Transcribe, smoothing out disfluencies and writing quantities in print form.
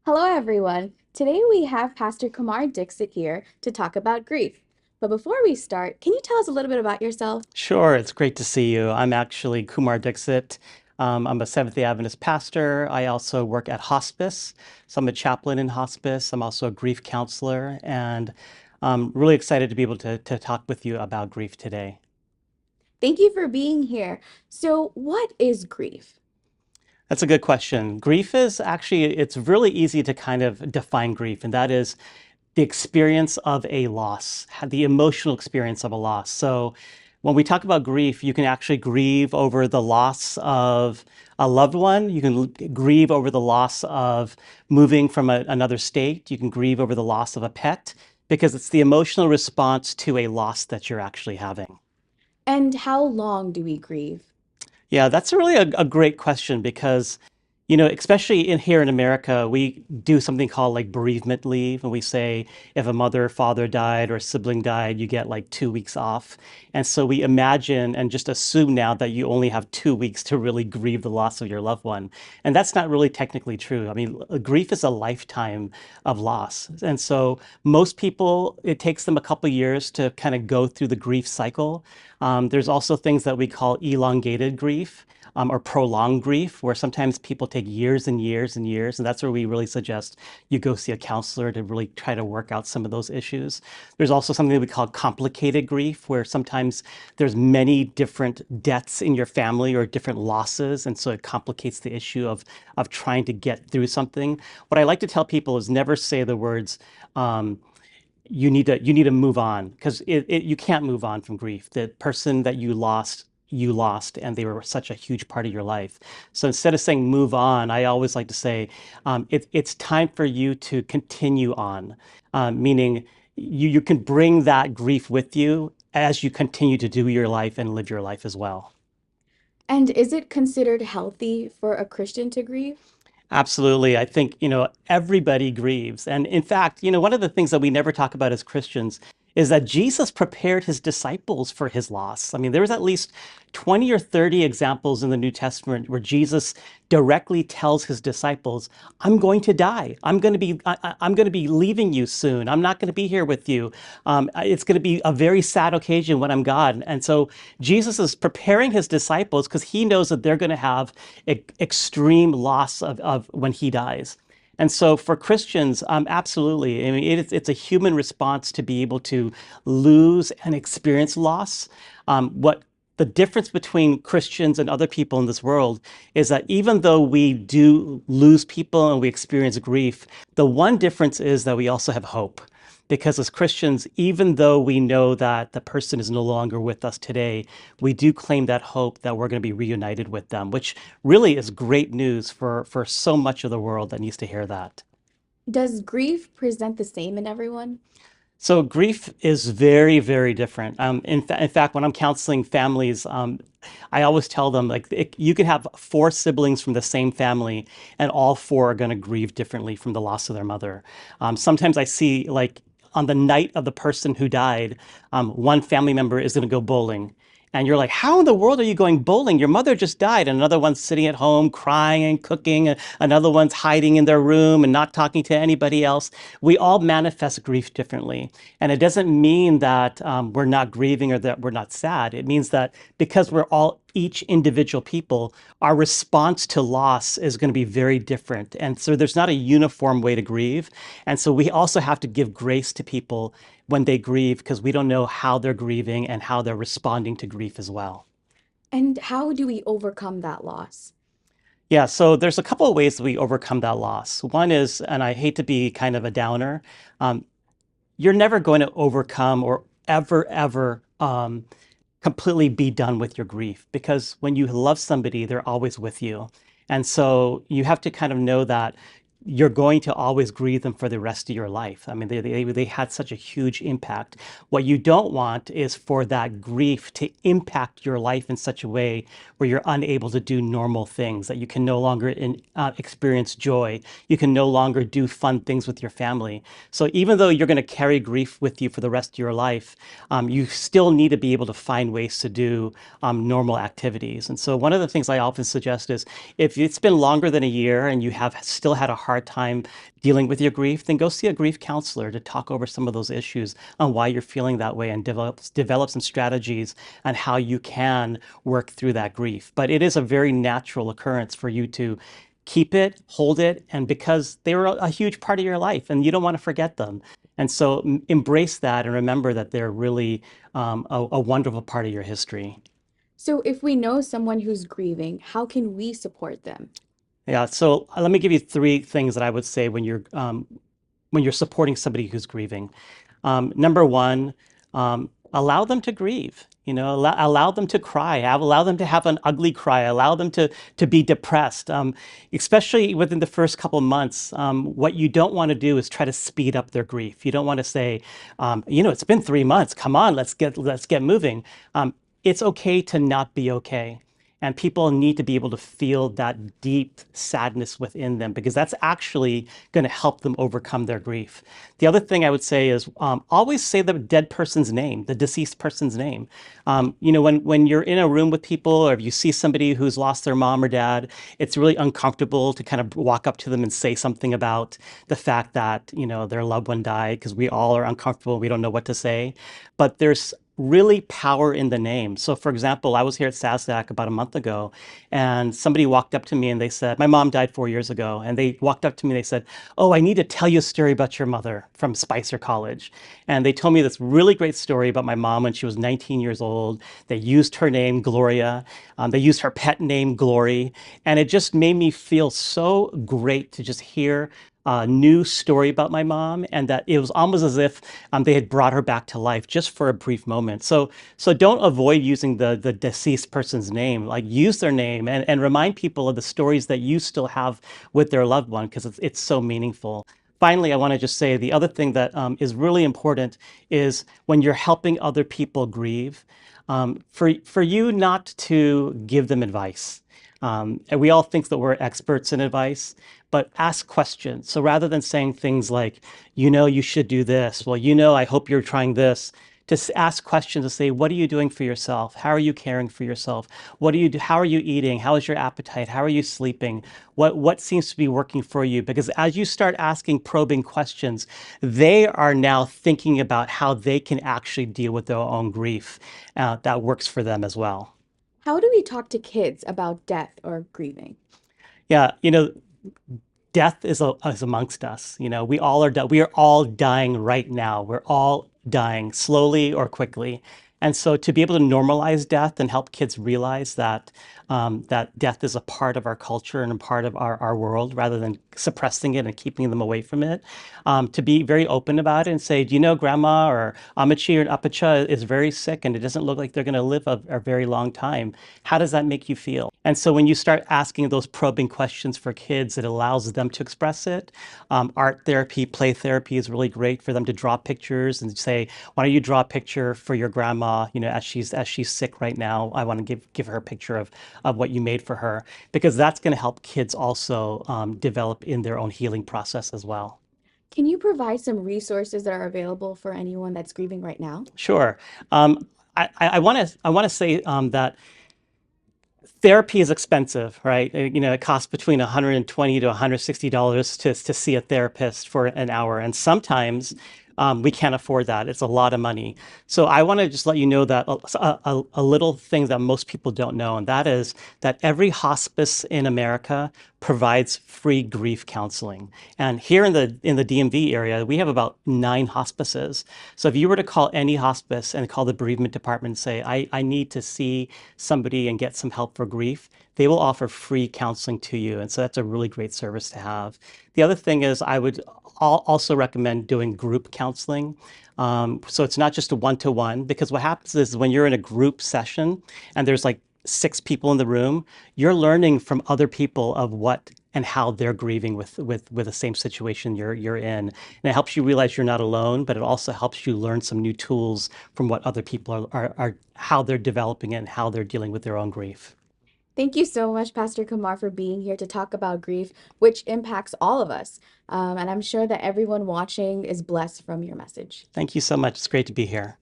Hello, everyone. Today we have Pastor Kumar Dixit here to talk about grief. But before we start, can you tell us a little bit about yourself? Sure, it's great to see you. I'm actually Kumar Dixit. I'm a Seventh-day Adventist pastor. I also work at hospice, so I'm a chaplain in hospice. I'm also a grief counselor, and I'm really excited to be able to talk with you about grief today. Thank you for being here. So, what is grief? That's a good question. Grief is actually, it's really easy to kind of define grief, and that is the experience of a loss, the emotional experience of a loss. So when we talk about grief, you can actually grieve over the loss of a loved one. You can grieve over the loss of moving from another state. You can grieve over the loss of a pet because it's the emotional response to a loss that you're actually having. And how long do we grieve? Yeah, that's really a great question because, especially in here in America, we do something called like bereavement leave, and we say if a mother or father died or a sibling died, you get like 2 weeks off. And so we imagine and just assume now that you only have 2 weeks to really grieve the loss of your loved one. And that's not really technically true. I mean, grief is a lifetime of loss. And so most people, it takes them a couple years to kind of go through the grief cycle. There's also things that we call elongated grief. Or prolonged grief, where sometimes people take years and years and years. And that's where we really suggest you go see a counselor to really try to work out some of those issues. There's also something that we call complicated grief, where sometimes there's many different deaths in your family or different losses. And so it complicates the issue of trying to get through something. What I like to tell people is never say the words, you need to move on because you can't move on from grief. The person that you lost, and they were such a huge part of your life. So instead of saying move on, I always like to say it's time for you to continue on, meaning you can bring that grief with you as you continue to do your life and live your life as well. And is it considered healthy for a Christian to grieve? Absolutely. I think, everybody grieves. And in fact, one of the things that we never talk about as Christians is that Jesus prepared his disciples for his loss. I mean, there's at least 20 or 30 examples in the New Testament where Jesus directly tells his disciples, I'm going to die. I'm going to be leaving you soon. I'm not going to be here with you. It's going to be a very sad occasion when I'm gone. And so Jesus is preparing his disciples because he knows that they're going to have extreme loss of when he dies. And so for Christians, absolutely. I mean, it's a human response to be able to lose and experience loss. What the difference between Christians and other people in this world is that even though we do lose people and we experience grief, the one difference is that we also have hope. Because as Christians, even though we know that the person is no longer with us today, we do claim that hope that we're going to be reunited with them, which really is great news for so much of the world that needs to hear that. Does grief present the same in everyone? So grief is very, very different. In fact, when I'm counseling families, I always tell them like you can have four siblings from the same family, and all four are going to grieve differently from the loss of their mother. Sometimes I see like on the night of the person who died, one family member is going to go bowling. And you're like, how in the world are you going bowling? Your mother just died. And another one's sitting at home crying and cooking. And another one's hiding in their room and not talking to anybody else. We all manifest grief differently. And it doesn't mean that we're not grieving or that we're not sad. It means that because we're all each individual people, our response to loss is going to be very different. And so there's not a uniform way to grieve. And so we also have to give grace to people when they grieve because we don't know how they're grieving and how they're responding to grief as well. And how do we overcome that loss? Yeah, so there's a couple of ways that we overcome that loss. One is, and I hate to be kind of a downer, um, you're never going to overcome or ever, completely be done with your grief because when you love somebody, they're always with you. And so you have to kind of know that you're going to always grieve them for the rest of your life. I mean, they had such a huge impact. What you don't want is for that grief to impact your life in such a way where you're unable to do normal things, that you can no longer experience joy. You can no longer do fun things with your family. So even though you're going to carry grief with you for the rest of your life, you still need to be able to find ways to do normal activities. And so one of the things I often suggest is if it's been longer than a year and you have still had a hard hard time dealing with your grief, then go see a grief counselor to talk over some of those issues on why you're feeling that way and develop some strategies on how you can work through that grief. But it is a very natural occurrence for you to keep it, hold it, and because they were a huge part of your life and you don't want to forget them. And so embrace that and remember that they're really a wonderful part of your history. So, if we know someone who's grieving, how can we support them? Yeah, so let me give you three things that I would say when you're supporting somebody who's grieving. Number one, allow them to grieve. You know, allow them to cry. Allow them to have an ugly cry. Allow them to be depressed. Especially within the first couple months, what you don't want to do is try to speed up their grief. You don't want to say, it's been 3 months. Come on, let's get moving. It's okay to not be okay. And people need to be able to feel that deep sadness within them because that's actually going to help them overcome their grief. The other thing I would say is always say the dead person's name, the deceased person's name. When you're in a room with people or if you see somebody who's lost their mom or dad, it's really uncomfortable to kind of walk up to them and say something about the fact that, their loved one died because we all are uncomfortable. We don't know what to say. But there's really power in the name. So, for example, I was here at SASDAC about a month ago, and somebody walked up to me and they said, my mom died 4 years ago. And they walked up to me and they said, oh, I need to tell you a story about your mother from Spicer College. And they told me this really great story about my mom when she was 19 years old. They used her name, Gloria. They used her pet name, Glory. And it just made me feel so great to just hear a new story about my mom, and that it was almost as if they had brought her back to life just for a brief moment. So don't avoid using the deceased person's name. Like use their name and remind people of the stories that you still have with their loved one because it's so meaningful. Finally, I want to just say the other thing that is really important is when you're helping other people grieve, for you not to give them advice. And we all think that we're experts in advice, but ask questions. So rather than saying things like, you should do this, well, I hope you're trying this, to ask questions to say, what are you doing for yourself? How are you caring for yourself? What do you do? How are you eating? How is your appetite? How are you sleeping? What seems to be working for you? Because as you start asking probing questions, they are now thinking about how they can actually deal with their own grief that works for them as well. How do we talk to kids about death or grieving? Yeah, death is amongst us. We are all dying right now. We're all dying slowly or quickly. And so to be able to normalize death and help kids realize that death is a part of our culture and a part of our world rather than suppressing it and keeping them away from it, to be very open about it and say, do you know grandma or Amachi or Apacha is very sick and it doesn't look like they're going to live a very long time. How does that make you feel? And so when you start asking those probing questions for kids, it allows them to express it. Art therapy, play therapy is really great for them to draw pictures and say, why don't you draw a picture for your grandma, as she's sick right now. I want to give her a picture of what you made for her, because that's going to help kids also develop in their own healing process as well. Can you provide some resources that are available for anyone that's grieving right now? Sure. I want to say that therapy is expensive, right? It costs between $120 to $160 to see a therapist for an hour, and sometimes we can't afford that. It's a lot of money. So I want to just let you know that a little thing that most people don't know, and that is that every hospice in America provides free grief counseling. And here in the DMV area, we have about 9 hospices. So if you were to call any hospice and call the bereavement department and say, I need to see somebody and get some help for grief, they will offer free counseling to you. And so that's a really great service to have. The other thing is I would also recommend doing group counseling. So it's not just a one-to-one, because what happens is when you're in a group session and there's like 6 people in the room, you're learning from other people of what and how they're grieving with the same situation you're in. And it helps you realize you're not alone, but it also helps you learn some new tools from what other people are how they're developing it and how they're dealing with their own grief. Thank you so much, Pastor Kumar, for being here to talk about grief, which impacts all of us. And I'm sure that everyone watching is blessed from your message. Thank you so much. It's great to be here.